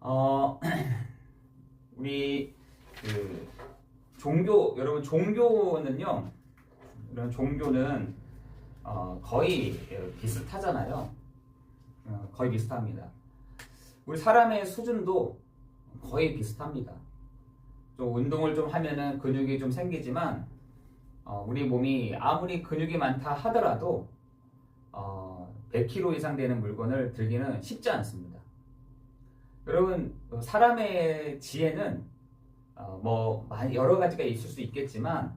어, 우리 종교, 여러분 종교는요, 이런 종교는 거의 비슷하잖아요. 거의 비슷합니다. 우리 사람의 수준도 거의 비슷합니다. 좀 운동을 좀 하면은 근육이 좀 생기지만 우리 몸이 아무리 근육이 많다 하더라도 100kg 이상 되는 물건을 들기는 쉽지 않습니다. 여러분, 사람의 지혜는 뭐 여러 가지가 있을 수 있겠지만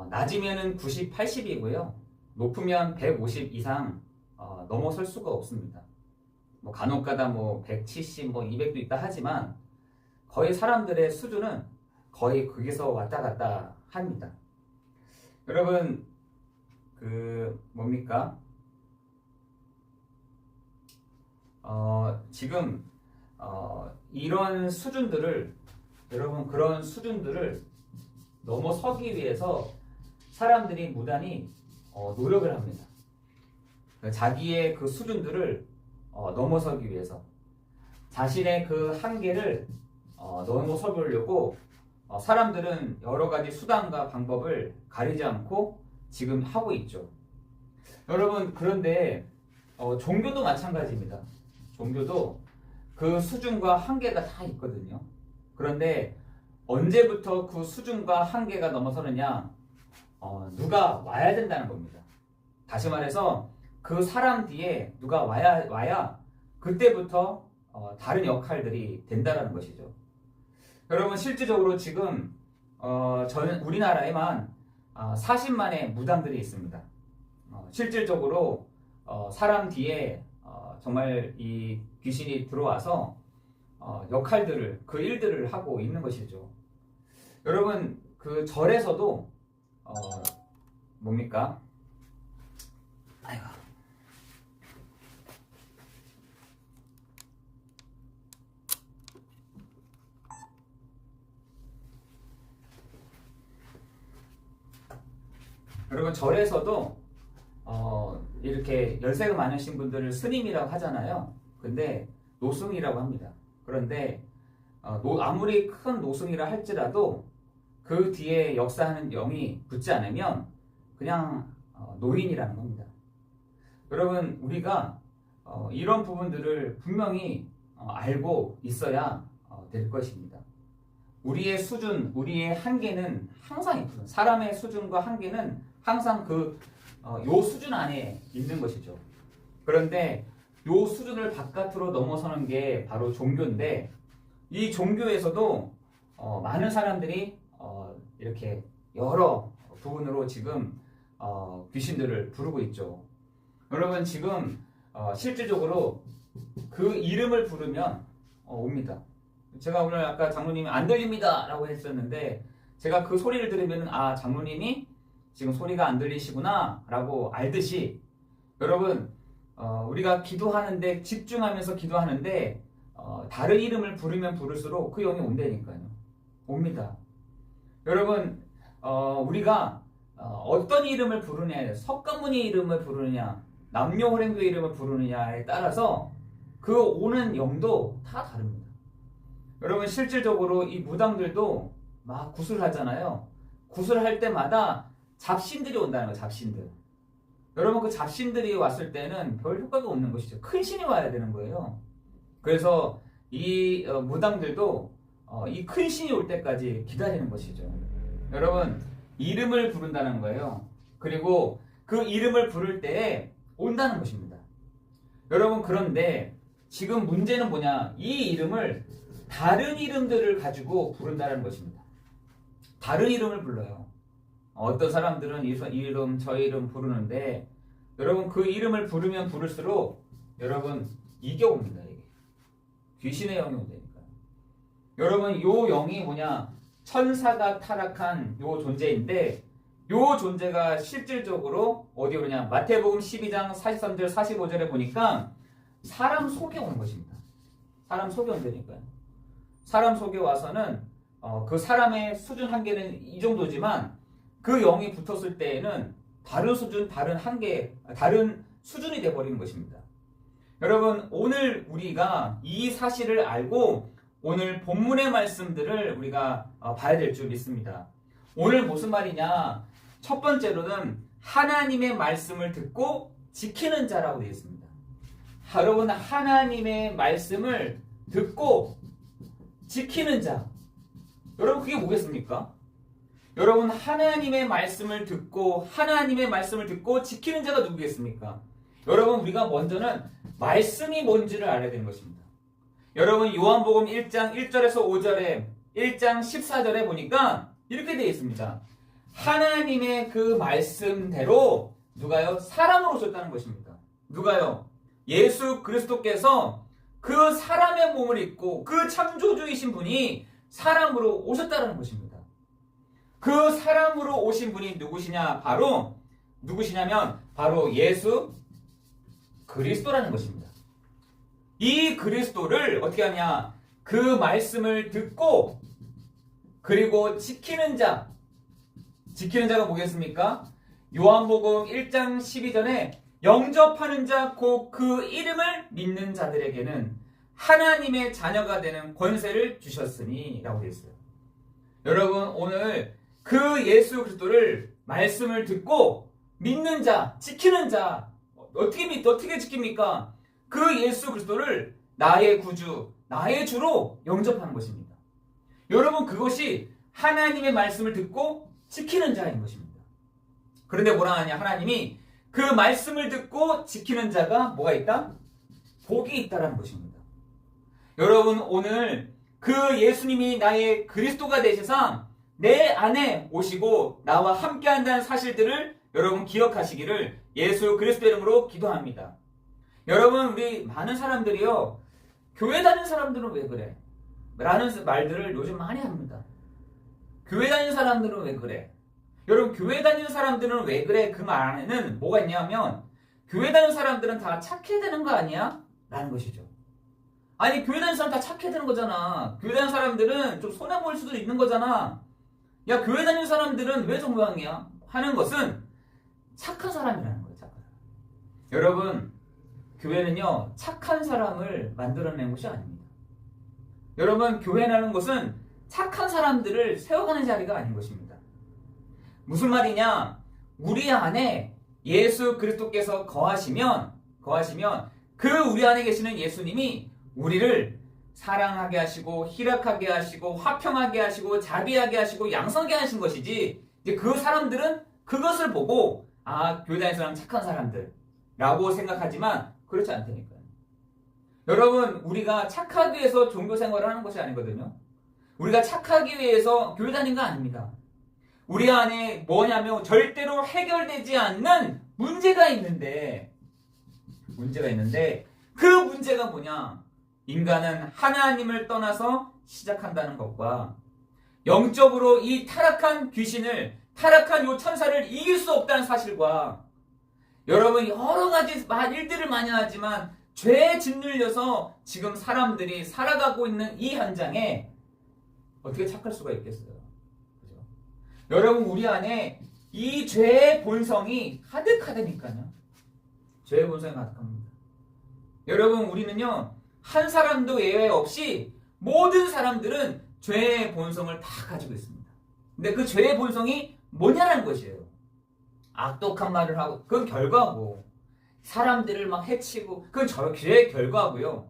낮으면은 90, 80이고요. 높으면 150 이상 넘어설 수가 없습니다. 뭐 간혹가다 뭐 170, 뭐 200도 있다 하지만 거의 사람들의 수준은 거의 거기서 왔다 갔다 합니다. 여러분, 뭡니까? 지금 이런 수준들을, 여러분, 그런 수준들을 넘어서기 위해서 사람들이 무단히 노력을 합니다. 자기의 그 수준들을 넘어서기 위해서 자신의 그 한계를 넘어서 보려고 사람들은 여러 가지 수단과 방법을 가리지 않고 지금 하고 있죠. 여러분, 그런데 종교도 마찬가지입니다. 종교도 그 수준과 한계가 다 있거든요. 그런데 언제부터 그 수준과 한계가 넘어서느냐? 누가 와야 된다는 겁니다. 다시 말해서 그 사람 뒤에 누가 와야 그때부터 다른 역할들이 된다는 것이죠. 여러분, 실질적으로 지금 저는 우리나라에만 40만의 무당들이 있습니다. 실질적으로 사람 뒤에 정말 이 귀신이 들어와서 역할들을, 그 일들을 하고 있는 것이죠. 여러분, 그 절에서도 뭡니까? 아이고. 여러분, 절에서도 이렇게 열쇠가 많으신 분들을 스님이라고 하잖아요. 근데 노승이라고 합니다. 그런데 아무리 큰 노승이라 할지라도 그 뒤에 역사하는 영이 붙지 않으면 그냥 노인이라는 겁니다. 여러분, 우리가 이런 부분들을 분명히 알고 있어야 될 것입니다. 우리의 수준, 우리의 한계는 항상 있거든요. 사람의 수준과 한계는 항상 요 수준 안에 있는 것이죠. 그런데 요 수준을 바깥으로 넘어서는 게 바로 종교인데, 이 종교에서도 많은 사람들이 이렇게 여러 부분으로 지금 귀신들을 부르고 있죠. 여러분, 지금 실질적으로 그 이름을 부르면 옵니다. 제가 오늘 아까 장로님이 안 들립니다 라고 했었는데, 제가 그 소리를 들으면 장로님이 지금 소리가 안 들리시구나 라고 알듯이, 여러분, 우리가 기도하는데, 집중하면서 기도하는데 다른 이름을 부르면 부를수록 그 영이 온다니까요. 옵니다. 여러분, 우리가 어떤 이름을 부르느냐, 석가모니 이름을 부르느냐, 남녀호랭교의 이름을 부르느냐에 따라서 그 오는 영도 다 다릅니다. 여러분, 실질적으로 이 무당들도 막 구슬하잖아요. 구슬할 때마다 잡신들이 온다는 거예요. 잡신들. 여러분, 그 잡신들이 왔을 때는 별 효과가 없는 것이죠. 큰 신이 와야 되는 거예요. 그래서 이 무당들도 이 큰 신이 올 때까지 기다리는 것이죠. 여러분, 이름을 부른다는 거예요. 그리고 그 이름을 부를 때에 온다는 것입니다. 여러분, 그런데 지금 문제는 뭐냐? 이 이름을 다른 이름들을 가지고 부른다는 것입니다. 다른 이름을 불러요. 어떤 사람들은 이 이름, 저 이름 부르는데, 여러분, 그 이름을 부르면 부를수록 여러분 이겨옵니다. 이게 귀신의 영이 온다니까요. 여러분, 요 영이 뭐냐? 천사가 타락한 요 존재인데, 요 존재가 실질적으로 어디 오느냐? 마태복음 12장 43절 45절에 보니까 사람 속에 오는 것입니다. 사람 속에 온다니까요. 사람 속에 와서는 그 사람의 수준 한계는 이 정도지만 그 영이 붙었을 때에는 다른 수준, 다른 한계, 다른 수준이 되어버리는 것입니다. 여러분, 오늘 우리가 이 사실을 알고 오늘 본문의 말씀들을 우리가 봐야 될 줄 믿습니다. 오늘 무슨 말이냐? 첫 번째로는 하나님의 말씀을 듣고 지키는 자라고 되어 있습니다. 여러분, 하나님의 말씀을 듣고 지키는 자. 여러분, 그게 뭐겠습니까? 여러분, 하나님의 말씀을 듣고 지키는 자가 누구겠습니까? 여러분, 우리가 먼저는 말씀이 뭔지를 알아야 되는 것입니다. 여러분, 요한복음 1장 1절에서 5절에 1장 14절에 보니까 이렇게 되어 있습니다. 하나님의 그 말씀대로 누가요? 사람으로 오셨다는 것입니다. 누가요? 예수 그리스도께서 그 사람의 몸을 입고 그 창조주이신 분이 사람으로 오셨다는 것입니다. 그 사람으로 오신 분이 누구시냐면 바로 예수 그리스도라는 것입니다. 이 그리스도를 어떻게 하냐? 그 말씀을 듣고 그리고 지키는 자가 뭐겠습니까? 요한복음 1장 12절에 영접하는 자 곧 그 이름을 믿는 자들에게는 하나님의 자녀가 되는 권세를 주셨으니 라고 되어 있어요. 여러분, 오늘 그 예수 그리스도를 말씀을 듣고 믿는 자, 지키는 자, 어떻게 지킵니까? 그 예수 그리스도를 나의 구주, 나의 주로 영접하는 것입니다. 여러분, 그것이 하나님의 말씀을 듣고 지키는 자인 것입니다. 그런데 뭐라 하냐? 하나님이 그 말씀을 듣고 지키는 자가 뭐가 있다? 복이 있다라는 것입니다. 여러분, 오늘 그 예수님이 나의 그리스도가 되셔서 내 안에 오시고 나와 함께 한다는 사실들을 여러분 기억하시기를 예수 그리스도 이름으로 기도합니다. 여러분, 우리 많은 사람들이요, 교회 다니는 사람들은 왜 그래? 라는 말들을 요즘 많이 합니다. 교회 다니는 사람들은 왜 그래? 여러분, 교회 다니는 사람들은 왜 그래? 그 말에는 뭐가 있냐면 교회 다니는 사람들은 다 착해야 되는 거 아니야? 라는 것이죠. 아니, 교회 다니는 사람 다 착해야 되는 거잖아. 교회 다니는 사람들은 좀 손해볼 수도 있는 거잖아. 야, 교회 다니는 사람들은 왜 저 모양이야? 하는 것은 착한 사람이라는 거예요. 착한 사람. 여러분, 교회는요, 착한 사람을 만들어내는 것이 아닙니다. 여러분, 교회라는 것은 착한 사람들을 세워가는 자리가 아닌 것입니다. 무슨 말이냐? 우리 안에 예수 그리스도께서 거하시면 그 우리 안에 계시는 예수님이 우리를 사랑하게 하시고 희락하게 하시고 화평하게 하시고 자비하게 하시고 양성하게 하신 것이지, 이제 그 사람들은 그것을 보고 교회 다니는 사람 착한 사람들 라고 생각하지만 그렇지 않다니까요. 여러분, 우리가 착하기 위해서 종교 생활을 하는 것이 아니거든요. 우리가 착하기 위해서 교회 다니는 거 아닙니다. 우리 안에 뭐냐면 절대로 해결되지 않는 문제가 있는데 그 문제가 뭐냐? 인간은 하나님을 떠나서 시작한다는 것과 영적으로 이 타락한 타락한 요 천사를 이길 수 없다는 사실과, 여러분, 여러 가지 일들을 많이 하지만 죄에 짓눌려서 지금 사람들이 살아가고 있는 이 현장에 어떻게 착할 수가 있겠어요? 그죠? 여러분, 우리 안에 이 죄의 본성이 가득하다니까요. 죄의 본성이 가득합니다. 여러분, 우리는요, 한 사람도 예외 없이 모든 사람들은 죄의 본성을 다 가지고 있습니다. 근데 그 죄의 본성이 뭐냐라는 것이에요. 악독한 말을 하고, 그건 결과고, 사람들을 막 해치고, 그건 죄의 결과고요.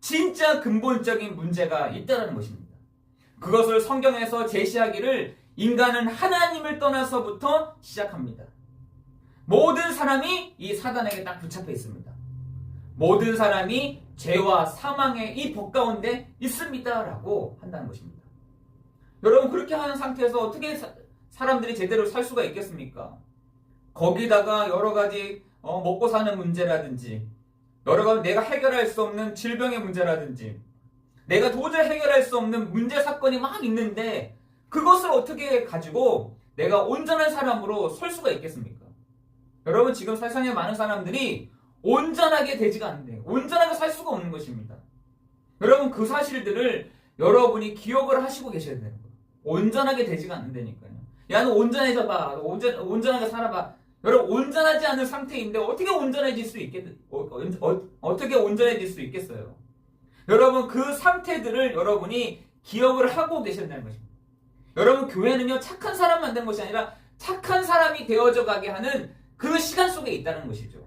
진짜 근본적인 문제가 있다는 것입니다. 그것을 성경에서 제시하기를 인간은 하나님을 떠나서부터 시작합니다. 모든 사람이 이 사단에게 딱 붙잡혀 있습니다. 모든 사람이 죄와 사망의 이 법 가운데 있습니다라고 한다는 것입니다. 여러분, 그렇게 하는 상태에서 어떻게 사람들이 제대로 살 수가 있겠습니까? 거기다가 여러 가지 먹고 사는 문제라든지, 여러 가지 내가 해결할 수 없는 질병의 문제라든지, 내가 도저히 해결할 수 없는 문제 사건이 막 있는데 그것을 어떻게 가지고 내가 온전한 사람으로 설 수가 있겠습니까? 여러분, 지금 세상에 많은 사람들이 온전하게 되지가 않는데 온전하게 살 수가 없는 것입니다. 여러분, 그 사실들을 여러분이 기억을 하시고 계셔야 되는 거예요. 온전하게 되지가 않는다니까요. 야, 너 온전해져봐. 온전하게 살아봐. 여러분 온전하지 않은 상태인데 어떻게 온전해질 수 어떻게 온전해질 수 있겠어요? 여러분 그 상태들을 여러분이 기억을 하고 계신다는 것입니다. 여러분 교회는요 착한 사람 만드는 것이 아니라 착한 사람이 되어져 가게 하는 그 시간 속에 있다는 것이죠.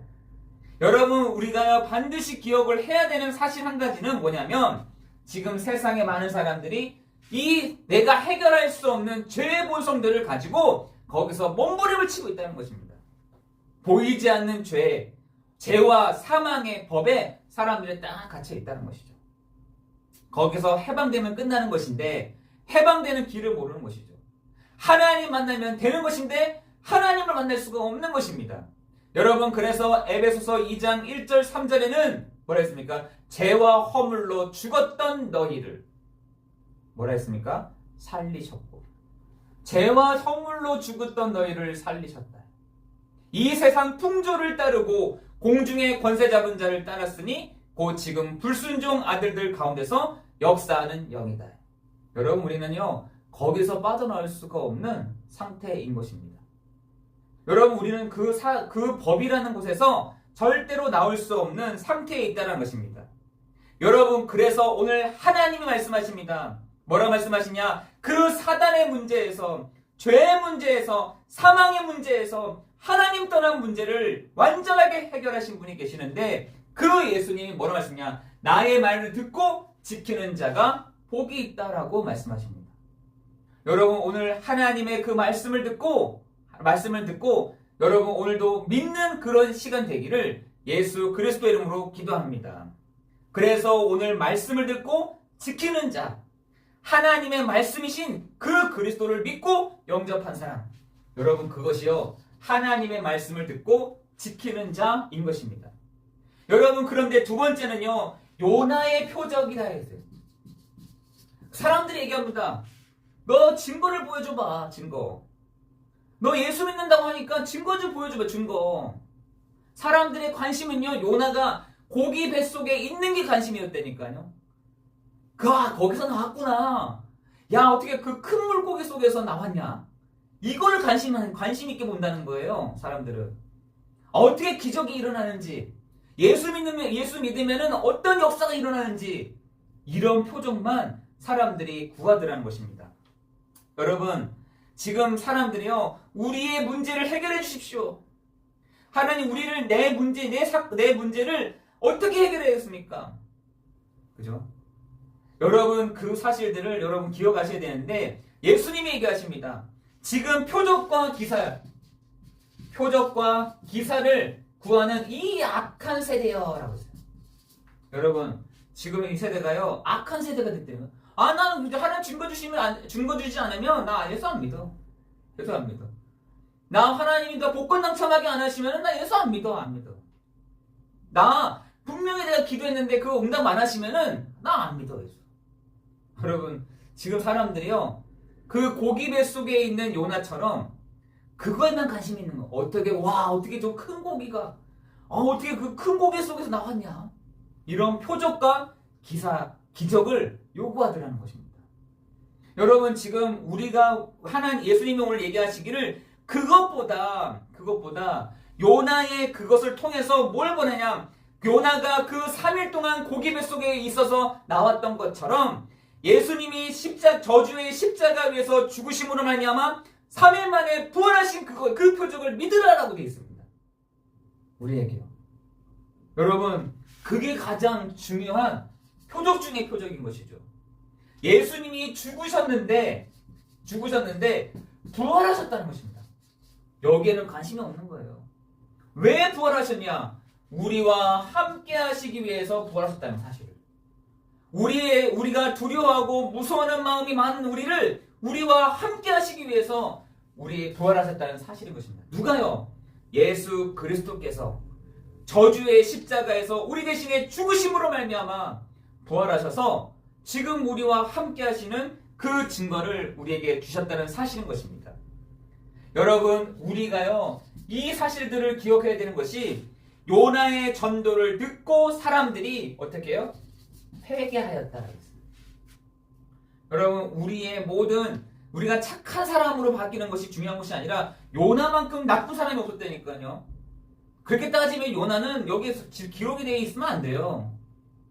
여러분 우리가 반드시 기억을 해야 되는 사실 한 가지는 뭐냐면 지금 세상에 많은 사람들이 이 내가 해결할 수 없는 죄의 본성들을 가지고 거기서 몸부림을 치고 있다는 것입니다. 보이지 않는 죄와 사망의 법에 사람들이 딱 갇혀 있다는 것이죠. 거기서 해방되면 끝나는 것인데 해방되는 길을 모르는 것이죠. 하나님 만나면 되는 것인데 하나님을 만날 수가 없는 것입니다. 여러분 그래서 에베소서 2장 1절 3절에는 뭐라 했습니까? 죄와 허물로 죽었던 너희를 뭐라 했습니까? 살리셨고 죄와 허물로 죽었던 너희를 살리셨다. 이 세상 풍조를 따르고 공중의 권세 잡은 자를 따랐으니 곧 지금 불순종 아들들 가운데서 역사하는 영이다. 여러분 우리는요 거기서 빠져나올 수가 없는 상태인 것입니다. 여러분 우리는 그 법이라는 곳에서 절대로 나올 수 없는 상태에 있다는 것입니다. 여러분 그래서 오늘 하나님이 말씀하십니다. 뭐라 말씀하시냐? 그 사단의 문제에서 죄의 문제에서 사망의 문제에서 하나님 떠난 문제를 완전하게 해결하신 분이 계시는데 그 예수님이 뭐라 말씀하냐? 나의 말을 듣고 지키는 자가 복이 있다라고 말씀하십니다. 여러분 오늘 하나님의 그 말씀을 듣고 여러분 오늘도 믿는 그런 시간 되기를 예수 그리스도 이름으로 기도합니다. 그래서 오늘 말씀을 듣고 지키는 자, 하나님의 말씀이신 그 그리스도를 믿고 영접한 사람, 여러분 그것이요 하나님의 말씀을 듣고 지키는 자인 것입니다. 여러분 그런데 두 번째는요 요나의 표적이다 했어요. 사람들이 얘기합니다. 너 증거를 보여줘봐. 증거. 너 예수 믿는다고 하니까 증거 좀 보여줘봐. 증거. 사람들의 관심은요 요나가 고기 뱃속에 있는 게 관심이었다니까요. 거기서 나왔구나. 야 어떻게 그 큰 물고기 속에서 나왔냐. 이거를 관심 있게 본다는 거예요. 사람들은. 어떻게 기적이 일어나는지, 예수 믿으면은 어떤 역사가 일어나는지 이런 표정만 사람들이 구하더라는 것입니다. 여러분 지금 사람들이요 우리의 문제를 해결해 주십시오. 하나님 우리를 내 문제를 어떻게 해결하겠습니까? 그죠? 여러분 그 사실들을 여러분 기억하셔야 되는데 예수님이 얘기하십니다. 지금 표적과 기사를 구하는 이 악한 세대요 라고 했어요. 여러분 지금 이 세대가요 악한 세대가 됐대요. 나는 하나님 증거 주지 않으면 나 예수 안 믿어. 예수 안 믿어. 나 하나님이 나 복권 당첨하게 안 하시면 나 예수 안 믿어. 나 분명히 내가 기도했는데 그 응답 안 하시면은 나 안 믿어. 예수. 여러분 지금 사람들이요 그 고기 뱃속에 있는 요나처럼 그거에만 관심이 있는 거. 어떻게 저 큰 고기가 어떻게 그 큰 고기 속에서 나왔냐. 이런 표적과 기적을 요구하더라는 것입니다. 여러분 지금 우리가 예수님이 오늘 얘기하시기를 그것보다 요나의 그것을 통해서 뭘 보내냐. 요나가 그 3일 동안 고기 뱃속에 있어서 나왔던 것처럼 예수님이 저주의 십자가 위에서 죽으심으로 말미암아 3일 만에 부활하신 그 표적을 믿으라라고 되어 있습니다. 우리에게요. 여러분 그게 가장 중요한 표적 중의 표적인 것이죠. 예수님이 죽으셨는데 부활하셨다는 것입니다. 여기에는 관심이 없는 거예요. 왜 부활하셨냐? 우리와 함께 하시기 위해서 부활하셨다는 사실을. 우리가 두려워하고 무서워하는 마음이 많은 우리와 함께 하시기 위해서 부활하셨다는 사실인 것입니다. 누가요? 예수 그리스도께서 저주의 십자가에서 우리 대신에 죽으심으로 말미암아 부활하셔서 지금 우리와 함께 하시는 그 증거를 우리에게 주셨다는 사실인 것입니다. 여러분 우리가요 이 사실들을 기억해야 되는 것이 요나의 전도를 듣고 사람들이 어떻게 해요? 회개하였다라고 했습니다. 여러분 우리의 모든 우리가 착한 사람으로 바뀌는 것이 중요한 것이 아니라 요나만큼 나쁜 사람이 없었다니까요. 그렇게 따지면 요나는 여기에서 기록이 되어 있으면 안 돼요.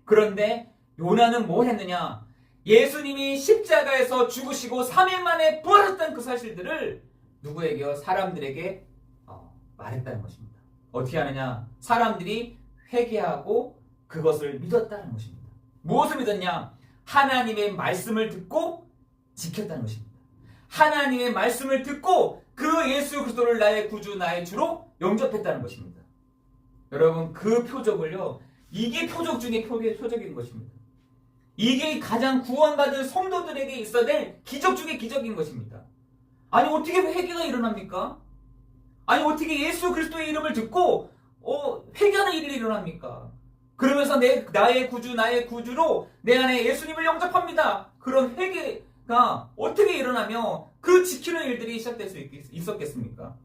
그런데 요나는 뭘 했느냐? 예수님이 십자가에서 죽으시고 3일 만에 부활했다는 그 사실들을 누구에게요? 사람들에게 말했다는 것입니다. 어떻게 하느냐? 사람들이 회개하고 그것을 믿었다는 것입니다. 무엇을 믿었냐? 하나님의 말씀을 듣고 지켰다는 것입니다. 하나님의 말씀을 듣고 그 예수 그리스도를 나의 구주, 나의 주로 영접했다는 것입니다. 여러분, 그 표적을요, 이게 표적 중에 표적인 것입니다. 이게 가장 구원받은 성도들에게 있어야 될 기적 중에 기적인 것입니다. 아니, 어떻게 회개가 일어납니까? 아니, 어떻게 예수 그리스도의 이름을 듣고 회개하는 일이 일어납니까? 그러면서 나의 구주, 나의 구주로 내 안에 예수님을 영접합니다. 그런 회개가 어떻게 일어나며 그 지키는 일들이 시작될 수 있었겠습니까?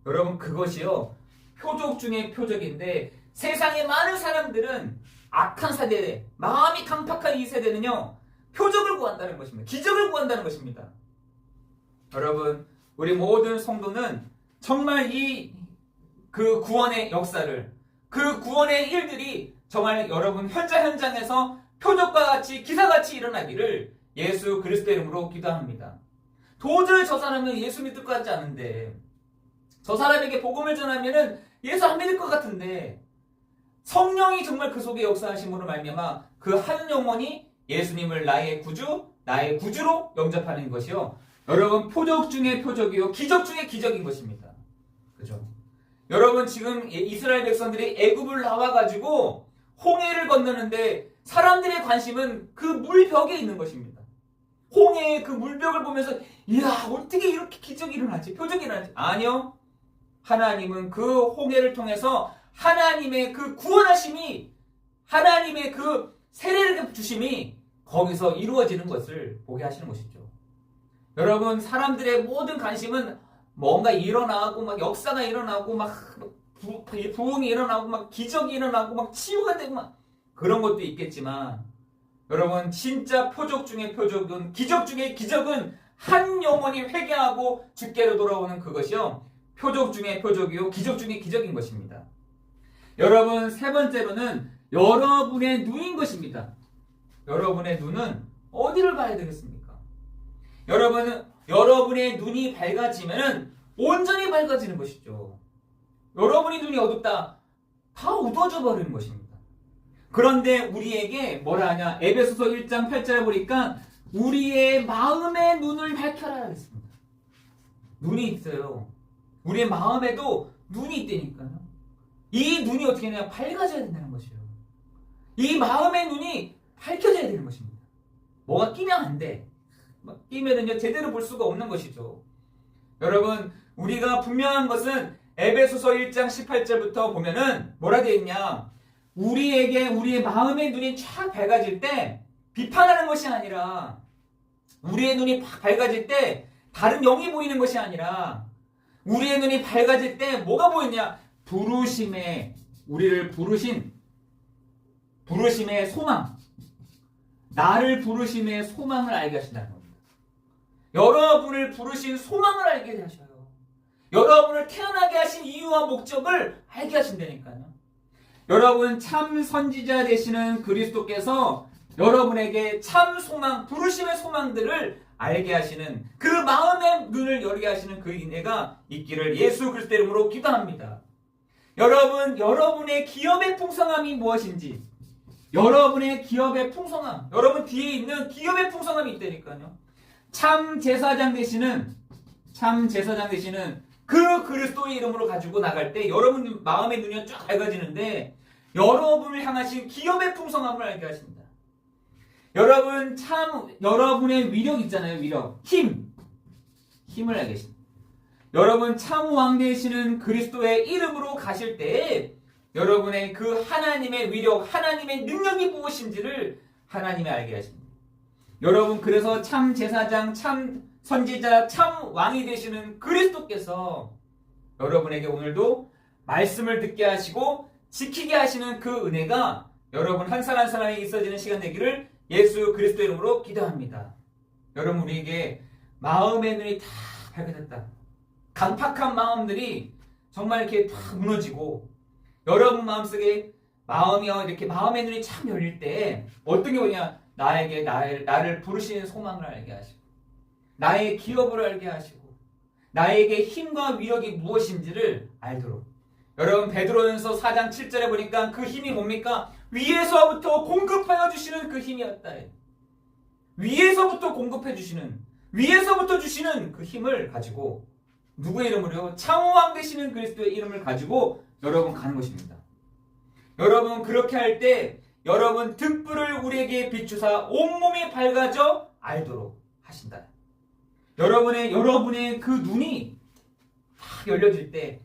여러분, 그것이요, 표적 중에 표적인데 세상의 많은 사람들은 악한 세대, 마음이 강팍한 이 세대는요, 표적을 구한다는 것입니다. 기적을 구한다는 것입니다. 여러분, 우리 모든 성도는 정말 그 구원의 역사를, 그 구원의 일들이 정말 여러분 현장에서 표적과 같이 기사같이 일어나기를 예수 그리스도 이름으로 기도합니다. 도저히 저 사람은 예수 믿을 것 같지 않은데, 저 사람에게 복음을 전하면은 예수 안 믿을 것 같은데, 성령이 정말 그 속에 역사하심으로 말미암아 그 한 영혼이 예수님을 나의 구주, 나의 구주로 영접하는 것이요, 여러분, 표적 중에 표적이요, 기적 중에 기적인 것입니다. 그죠? 여러분, 지금 이스라엘 백성들이 애굽을 나와가지고 홍해를 건너는데 사람들의 관심은 그 물벽에 있는 것입니다. 홍해의 그 물벽을 보면서 이야, 어떻게 이렇게 기적이 일어나지? 표적이 일어나지? 아니요. 하나님은 그 홍해를 통해서 하나님의 그 구원하심이, 하나님의 그 세례를 주심이 거기서 이루어지는 것을 보게 하시는 것이죠. 여러분, 사람들의 모든 관심은 뭔가 일어나고 막 역사가 일어나고 막 부흥이 일어나고 막 기적이 일어나고 막 치유가 되고 막 그런 것도 있겠지만, 여러분, 진짜 표적 중에 표적은, 기적 중에 기적은 한 영혼이 회개하고 주께로 돌아오는 그것이요, 표적 중에 표적이요, 기적 중에 기적인 것입니다. 여러분, 세 번째로는 여러분의 눈인 것입니다. 여러분의 눈은 어디를 봐야 되겠습니까? 여러분의 눈이 밝아지면 온전히 밝아지는 것이죠. 여러분의 눈이 어둡다, 다 어두워져 버리는 것입니다. 그런데 우리에게 뭐라 하냐? 에베소서 1장 8절에 보니까 우리의 마음의 눈을 밝혀라 했습니다. 눈이 있어요. 우리의 마음에도 눈이 있다니까요. 이 눈이 어떻게 하냐? 밝아져야 된다는 것이에요. 이 마음의 눈이 밝혀져야 되는 것입니다. 뭐가 끼면 안 돼. 끼면은요, 제대로 볼 수가 없는 것이죠. 여러분, 우리가 분명한 것은 에베소서 1장 18절부터 보면은 뭐라 되어 있냐? 우리에게 우리의 마음의 눈이 쫙 밝아질 때 비판하는 것이 아니라, 우리의 눈이 밝아질 때 다른 영이 보이는 것이 아니라, 우리의 눈이 밝아질 때 뭐가 보이냐? 우리를 부르심의 소망, 나를 부르심의 소망을 알게 하신다는 겁니다. 여러분을 부르신 소망을 알게 하셔요. 여러분을 태어나게 하신 이유와 목적을 알게 하신다니까요. 여러분, 참 선지자 되시는 그리스도께서 여러분에게 참 소망, 부르심의 소망들을 알게 하시는, 그 마음의 눈을 열게 하시는 그 은혜가 있기를 예수 그리스도 이름으로 기도합니다. 여러분, 여러분의 기업의 풍성함이 무엇인지, 여러분의 기업의 풍성함, 여러분 뒤에 있는 기업의 풍성함이 있다니까요. 참 제사장 되시는 그 그리스도의 이름으로 가지고 나갈 때 여러분 마음의 눈이 쫙 밝아지는데, 여러분을 향하신 기업의 풍성함을 알게 하십니다. 여러분, 여러분의 위력 있잖아요. 위력, 힘을 알게 하십니다. 여러분, 참 왕 되시는 그리스도의 이름으로 가실 때 여러분의 그 하나님의 위력, 하나님의 능력이 무엇인지를 하나님이 알게 하십니다. 여러분, 그래서 참 제사장, 참 선지자, 참 왕이 되시는 그리스도께서 여러분에게 오늘도 말씀을 듣게 하시고 지키게 하시는 그 은혜가 여러분 한 사람 한 사람에게 있어지는 시간 되기를 예수 그리스도 이름으로 기도합니다. 여러분, 우리에게 마음의 눈이 다 밝아졌다. 강팍한 마음들이 정말 이렇게 다 무너지고 여러분 마음속에 마음이요 이렇게 마음의 눈이 참 열릴 때 어떤 게 뭐냐? 나에게 나를 부르시는 소망을 알게 하시고 나의 기업을 알게 하시고 나에게 힘과 위력이 무엇인지를 알도록. 여러분 베드로전서 4장 7절에 보니까 그 힘이 뭡니까? 위에서부터 공급하여 주시는 그 힘이었다. 위에서부터 공급해 주시는 위에서부터 주시는 그 힘을 가지고 누구의 이름으로요? 창호왕 되시는 그리스도의 이름을 가지고 여러분 가는 것입니다. 여러분 그렇게 할 때 여러분 등불을 우리에게 비추사 온몸이 밝아져 알도록 하신다. 여러분의 그 눈이 팍 열려질 때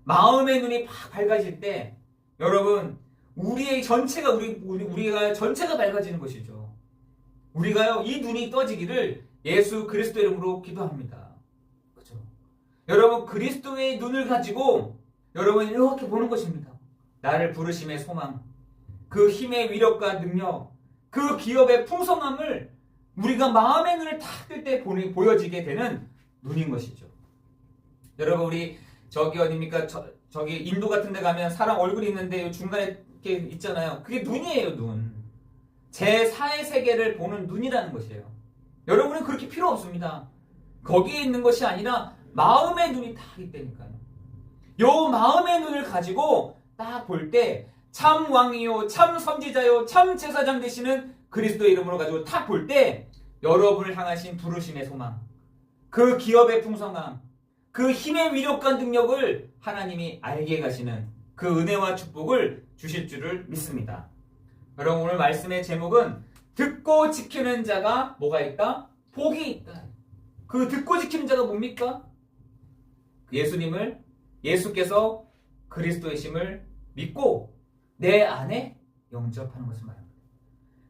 마음의 눈이 팍 밝아질 때 여러분 우리의 전체가 우리가 전체가 밝아지는 것이죠. 우리가요 이 눈이 떠지기를 예수 그리스도 이름으로 기도합니다. 그렇죠? 여러분 그리스도의 눈을 가지고 여러분 이렇게 보는 것입니다. 나를 부르심의 소망, 그 힘의 위력과 능력, 그 기업의 풍성함을 우리가 마음의 눈을 탁 뜰 때 보여지게 되는 눈인 것이죠. 여러분 우리 저기 어디입니까? 저기 인도 같은 데 가면 사람 얼굴이 있는데 중간에 이렇게 있잖아요. 그게 눈이에요, 눈. 제4의 세계를 보는 눈이라는 것이에요. 여러분은 그렇게 필요 없습니다. 거기에 있는 것이 아니라 마음의 눈이 딱 있다니까요. 요 마음의 눈을 가지고 딱 볼 때 참 왕이요, 참 선지자요, 참 제사장 되시는 그리스도의 이름으로 가지고 딱 볼 때 여러분을 향하신 부르심의 소망, 그 기업의 풍성함, 그 힘의 위력과 능력을 하나님이 알게 가시는 그 은혜와 축복을 주실 줄을 믿습니다. 여러분 오늘 말씀의 제목은 듣고 지키는 자가 뭐가 있다? 복이 있다. 그 듣고 지키는 자가 뭡니까? 예수께서 그리스도의 심을 믿고 내 안에 영접하는 것을 말합니다.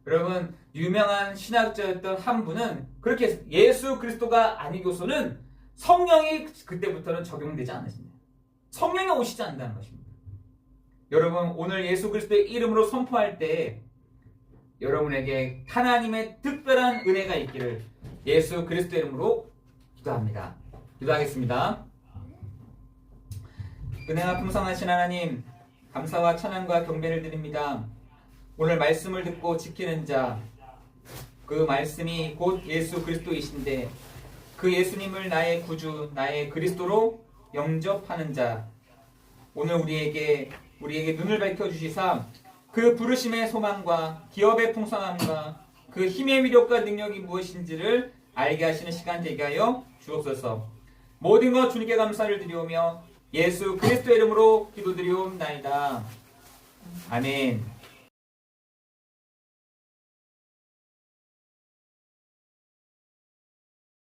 여러분 유명한 신학자였던 한 분은 그렇게 했어요. 예수 그리스도가 아니고서는 성령이 그때부터는 적용되지 않으십니다. 성령이 오시지 않는다는 것입니다. 여러분 오늘 예수 그리스도의 이름으로 선포할 때 여러분에게 하나님의 특별한 은혜가 있기를 예수 그리스도의 이름으로 기도합니다. 기도하겠습니다. 은혜가 풍성하신 하나님, 감사와 찬양과 경배를 드립니다. 오늘 말씀을 듣고 지키는 자, 그 말씀이 곧 예수 그리스도이신데 그 예수님을 나의 구주, 나의 그리스도로 영접하는 자, 오늘 우리에게 눈을 밝혀주시사 그 부르심의 소망과 기업의 풍성함과 그 힘의 위력과 능력이 무엇인지를 알게 하시는 시간 되게 하여 주옵소서. 모든 것 주님께 감사를 드리오며 예수 그리스도의 이름으로 기도드리옵나이다. 아멘.